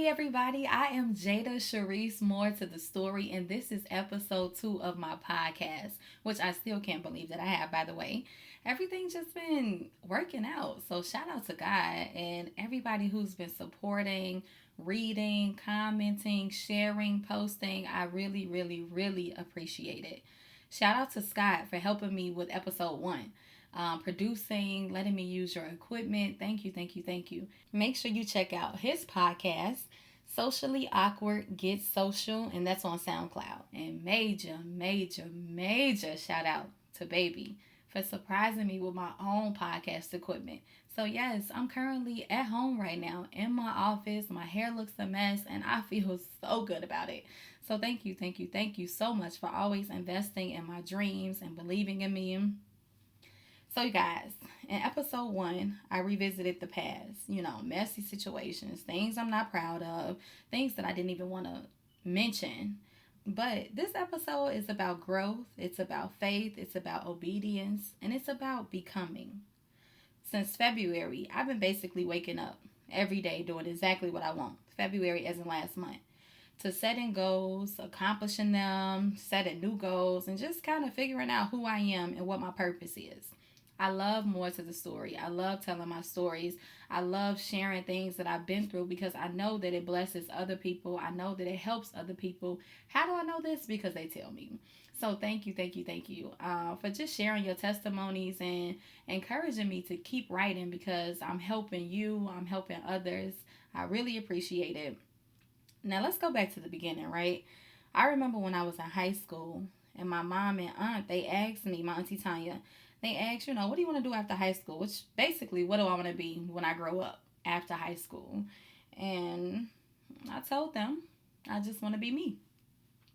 everybody. I am Jada Sharice More to the story, and this is episode 2 of my podcast, which I still can't believe that I have, by the way. Everything's just been working out. So, shout out to God and everybody who's been supporting, reading, commenting, sharing, posting. I really, really, really appreciate it. Shout out to Scott for helping me with episode 1, producing, letting me use your equipment. Thank you, thank you, thank you. Make sure you check out his podcast, Socially Awkward Get Social, and that's on SoundCloud. And major, major, major shout out to Baby for surprising me with my own podcast equipment. So, yes, I'm currently at home right now in my office. My hair looks a mess, and I feel so good about it. So, thank you, thank you, thank you so much for always investing in my dreams and believing in me. So, you guys, in episode 1, I revisited the past, messy situations, things I'm not proud of, things that I didn't even want to mention. But this episode is about growth, it's about faith, it's about obedience, and it's about becoming. Since February, I've been basically waking up every day doing exactly what I want. February, as in last month, to setting goals, accomplishing them, setting new goals, and just kind of figuring out who I am and what my purpose is. I love more to the story. I love telling my stories. I love sharing things that I've been through because I know that it blesses other people. I know that it helps other people. How do I know this? Because they tell me. So thank you, thank you, thank you for just sharing your testimonies and encouraging me to keep writing because I'm helping you. I'm helping others. I really appreciate it. Now let's go back to the beginning, right? I remember when I was in high school and my mom and aunt, they asked me, my auntie Tanya, they asked, what do you want to do after high school? Which basically, what do I want to be when I grow up after high school? And I told them, I just want to be me,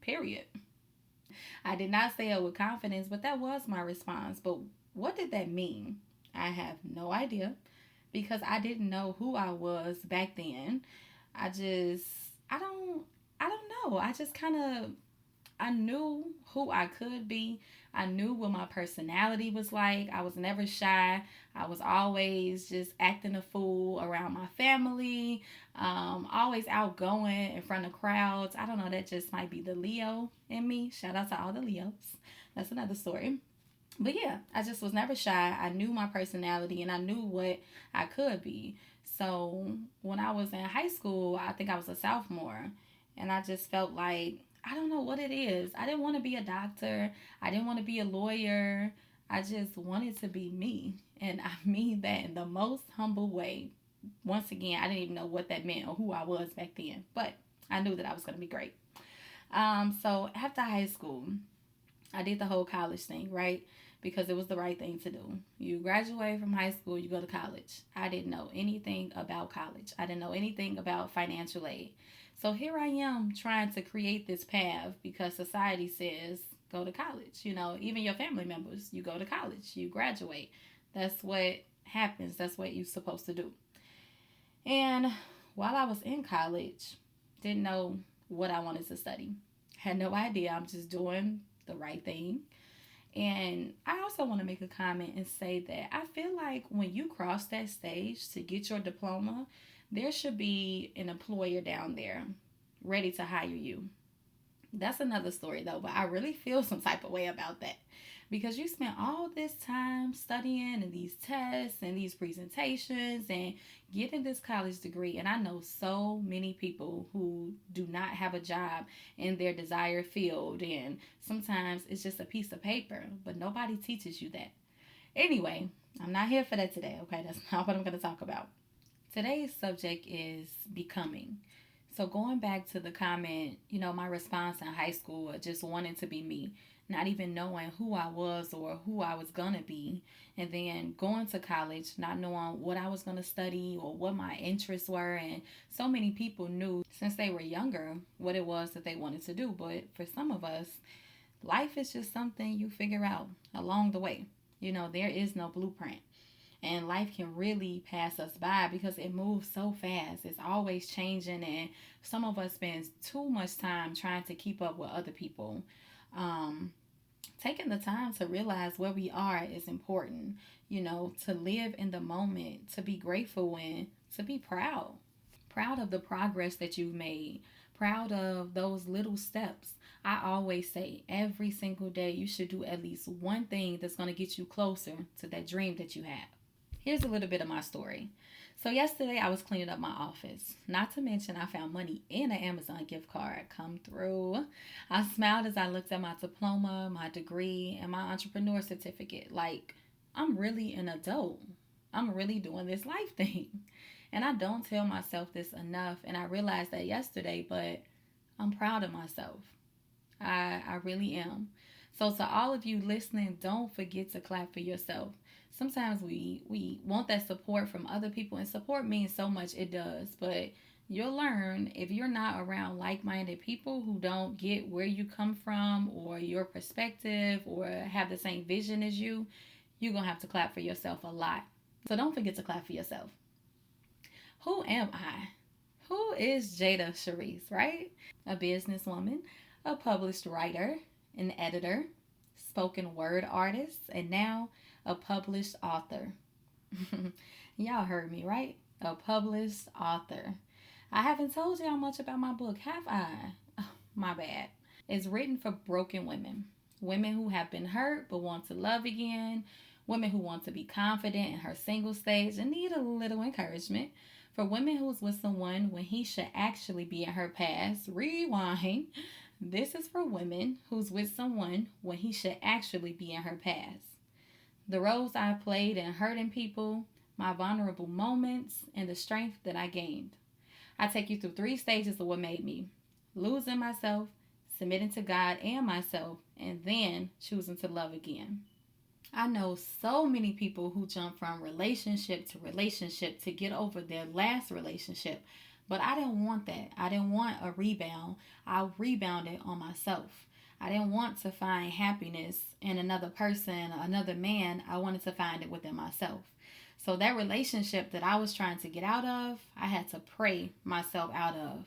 period. I did not say it with confidence, but that was my response. But what did that mean? I have no idea because I didn't know who I was back then. I just, I don't, I don't know. I just kind of I knew who I could be. I knew what my personality was like. I was never shy. I was always just acting a fool around my family, always outgoing in front of crowds. I don't know, that just might be the Leo in me. Shout out to all the Leos. That's another story. But yeah, I just was never shy. I knew my personality and I knew what I could be. So when I was in high school, I think I was a sophomore, and I just felt like I don't know what it is. I didn't want to be a doctor. I didn't want to be a lawyer. I just wanted to be me. And I mean that in the most humble way. Once again, I didn't even know what that meant or who I was back then. But I knew that I was going to be great. So after high school, I did the whole college thing, right? Because it was the right thing to do. You graduate from high school, you go to college. I didn't know anything about college. I didn't know anything about financial aid. So here I am trying to create this path because society says go to college. Even your family members, you go to college, you graduate. That's what happens. That's what you're supposed to do. And while I was in college, didn't know what I wanted to study. Had no idea. I'm just doing the right thing. And I also want to make a comment and say that I feel like when you cross that stage to get your diploma, there should be an employer down there ready to hire you. That's another story though, but I really feel some type of way about that because you spent all this time studying and these tests and these presentations and getting this college degree. And I know so many people who do not have a job in their desired field, and sometimes it's just a piece of paper, but nobody teaches you that. Anyway, I'm not here for that today, okay? That's not what I'm going to talk about. Today's subject is becoming. So going back to the comment, my response in high school, just wanting to be me, not even knowing who I was or who I was going to be, and then going to college, not knowing what I was going to study or what my interests were. And so many people knew since they were younger what it was that they wanted to do. But for some of us, life is just something you figure out along the way. There is no blueprint. And life can really pass us by because it moves so fast. It's always changing, and some of us spend too much time trying to keep up with other people. Um, Taking the time to realize where we are is important, to live in the moment, to be grateful and to be proud. proud of the progress that you've made, proud of those little steps. I always say every single day you should do at least one thing that's going to get you closer to that dream that you have. Here's a little bit of my story. So yesterday I was cleaning up my office. Not to mention I found money in an Amazon gift card come through. I smiled as I looked at my diploma, my degree, and my entrepreneur certificate. Like, I'm really an adult. I'm really doing this life thing. And I don't tell myself this enough. And I realized that yesterday, but I'm proud of myself. I really am. So to all of you listening, don't forget to clap for yourself. Sometimes we want that support from other people, and support means so much, it does. But you'll learn if you're not around like-minded people who don't get where you come from or your perspective or have the same vision as you, you're going to have to clap for yourself a lot. So don't forget to clap for yourself. Who am I? Who is Jada Sharice, right? A businesswoman, a published writer, an editor, spoken word artist, and now a published author. Y'all heard me, right? A published author. I haven't told y'all much about my book, have I? Oh, my bad. It's written for broken women. Women who have been hurt but want to love again. Women who want to be confident in her single stage and need a little encouragement. For women who's with someone when he should actually be in her past. Rewind. This is for women who's with someone when he should actually be in her past. The roles I played in hurting people, my vulnerable moments, and the strength that I gained. I take you through 3 stages of what made me. Losing myself, submitting to God and myself, and then choosing to love again. I know so many people who jump from relationship to relationship to get over their last relationship. But I didn't want that. I didn't want a rebound. I rebounded on myself. I didn't want to find happiness in another person, another man. I wanted to find it within myself. So that relationship that I was trying to get out of, I had to pray myself out of.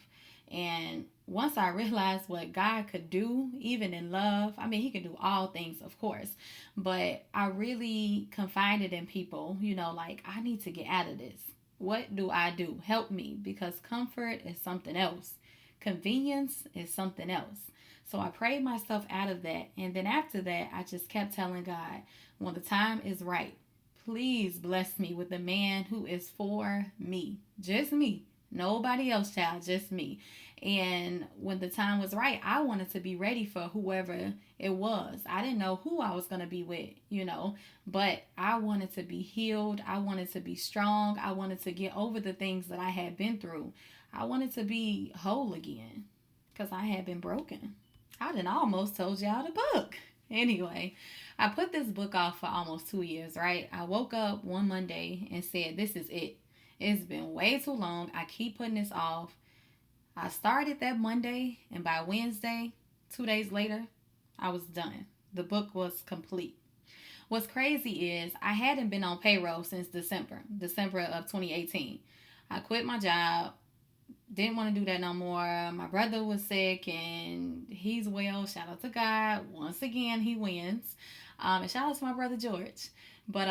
And once I realized what God could do, even in love, I mean, he can do all things, of course, but I really confided in people, like, I need to get out of this. What do I do? Help me, because comfort is something else. Convenience is something else. So I prayed myself out of that. And then after that, I just kept telling God, when the time is right, please bless me with a man who is for me. Just me. Nobody else, child, just me. And when the time was right, I wanted to be ready for whoever it was. I didn't know who I was going to be with, but I wanted to be healed. I wanted to be strong. I wanted to get over the things that I had been through. I wanted to be whole again because I had been broken. I done almost told y'all the book. Anyway, I put this book off for almost 2 years, right? I woke up one Monday and said, this is it. It's been way too long. I keep putting this off. I started that Monday, and by Wednesday, 2 days later, I was done. The book was complete. What's crazy is I hadn't been on payroll since December of 2018. I quit my job. Didn't want to do that no more. My brother was sick and he's well. Shout out to God. Once again, he wins. And shout out to my brother George. But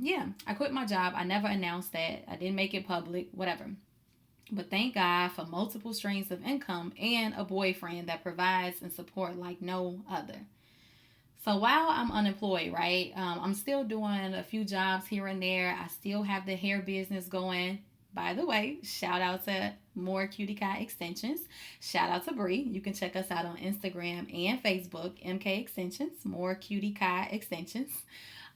yeah, I quit my job. I never announced that. I didn't make it public, whatever. But thank God for multiple streams of income and a boyfriend that provides and support like no other. So while I'm unemployed, right, I'm still doing a few jobs here and there. I still have the hair business going. By the way, shout out to More Cutie Kai Extensions. Shout out to Bree. You can check us out on Instagram and Facebook, MK Extensions, More Cutie Kai Extensions.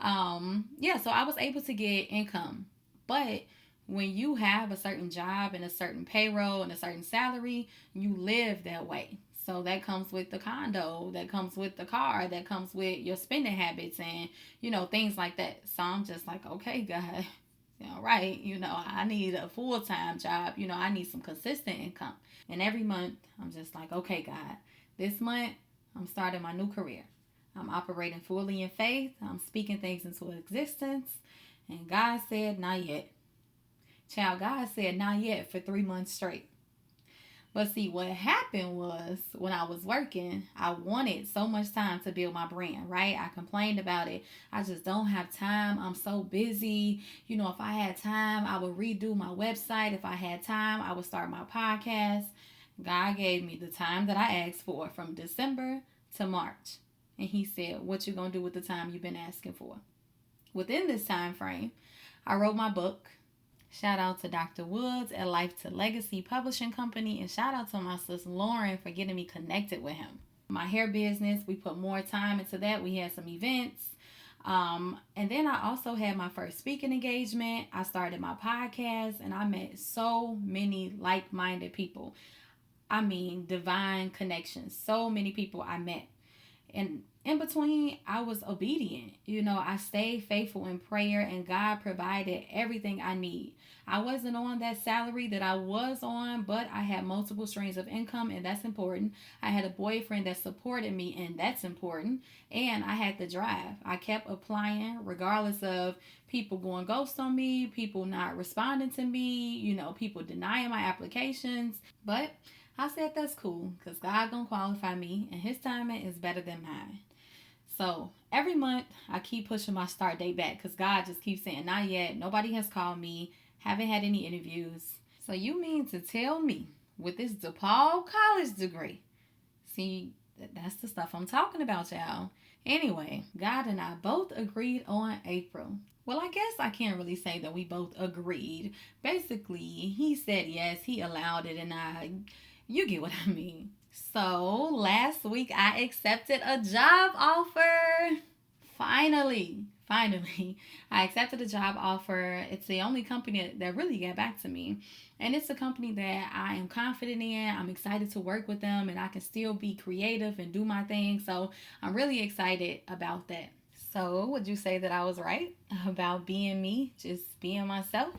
Yeah, so I was able to get income. But when you have a certain job and a certain payroll and a certain salary, you live that way. So that comes with the condo, that comes with the car, that comes with your spending habits and, things like that. So I'm just like, okay, God, right, I need a full-time job. I need some consistent income. And every month, I'm just like, okay, God, this month, I'm starting my new career. I'm operating fully in faith. I'm speaking things into existence. And God said, not yet. Child, God said, not yet for 3 months straight. But see, what happened was when I was working, I wanted so much time to build my brand, right? I complained about it. I just don't have time. I'm so busy. If I had time, I would redo my website. If I had time, I would start my podcast. God gave me the time that I asked for from December to March. And he said, what you going to do with the time you've been asking for? Within this time frame, I wrote my book. Shout out to Dr. Woods at Life to Legacy Publishing Company, and shout out to my sis Lauren for getting me connected with him. My hair business, we put more time into that. We had some events. And then I also had my first speaking engagement. I started my podcast, and I met so many like-minded people. I mean, divine connections. So many people I met. And in between, I was obedient. I stayed faithful in prayer, and God provided everything I need. I wasn't on that salary that I was on, but I had multiple streams of income, and that's important. I had a boyfriend that supported me, and that's important. And I had the drive. I kept applying regardless of people going ghost on me, people not responding to me, people denying my applications. But I said that's cool because God gonna qualify me, and his timing is better than mine. So every month I keep pushing my start date back because God just keeps saying not yet. Nobody has called me. Haven't had any interviews. So you mean to tell me with this DePaul college degree? See, that's the stuff I'm talking about, y'all. Anyway, God and I both agreed on April. Well, I guess I can't really say that we both agreed. Basically, he said yes, he allowed it, and you get what I mean. So last week I accepted a job offer. Finally, I accepted a job offer. It's the only company that really got back to me. And it's a company that I am confident in. I'm excited to work with them, and I can still be creative and do my thing. So I'm really excited about that. So would you say that I was right about being me, just being myself?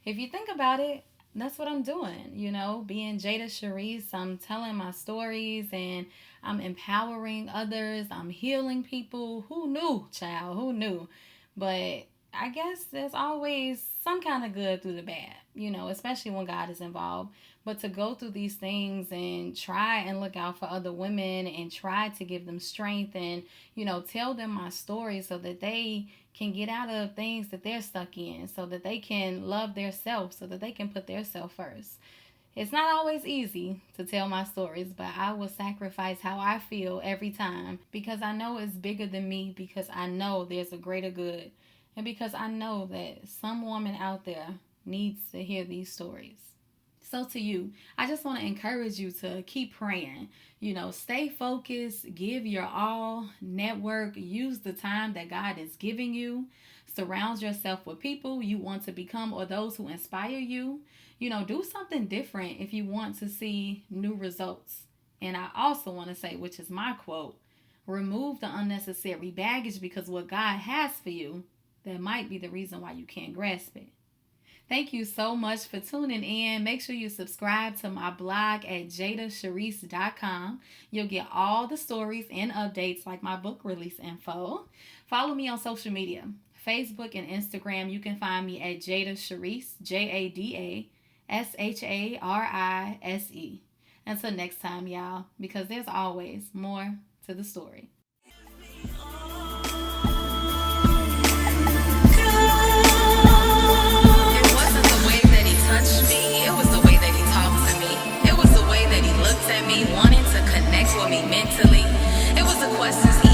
If you think about it, that's what I'm doing, being Jada Sharice. I'm telling my stories, and I'm empowering others. I'm healing people. Who knew, child? Who knew? But I guess there's always some kind of good through the bad, especially when God is involved. But to go through these things and try and look out for other women and try to give them strength and, tell them my story so that they can get out of things that they're stuck in, so that they can love their self, so that they can put their self first. It's not always easy to tell my stories, but I will sacrifice how I feel every time because I know it's bigger than me, because I know there's a greater good, and because I know that some woman out there needs to hear these stories. So to you, I just want to encourage you to keep praying. Stay focused, give your all, network, use the time that God is giving you. Surround yourself with people you want to become or those who inspire you. Do something different if you want to see new results. And I also want to say, which is my quote, remove the unnecessary baggage, because what God has for you, that might be the reason why you can't grasp it. Thank you so much for tuning in. Make sure you subscribe to my blog at jadasharice.com. You'll get all the stories and updates like my book release info. Follow me on social media. Facebook and Instagram, you can find me at Jada Sharice, JADASHARISE. Until next time, y'all, because there's always more to the story. Touched me. It was the way that he talked to me. It was the way that he looked at me, wanting to connect with me mentally. It was the questions he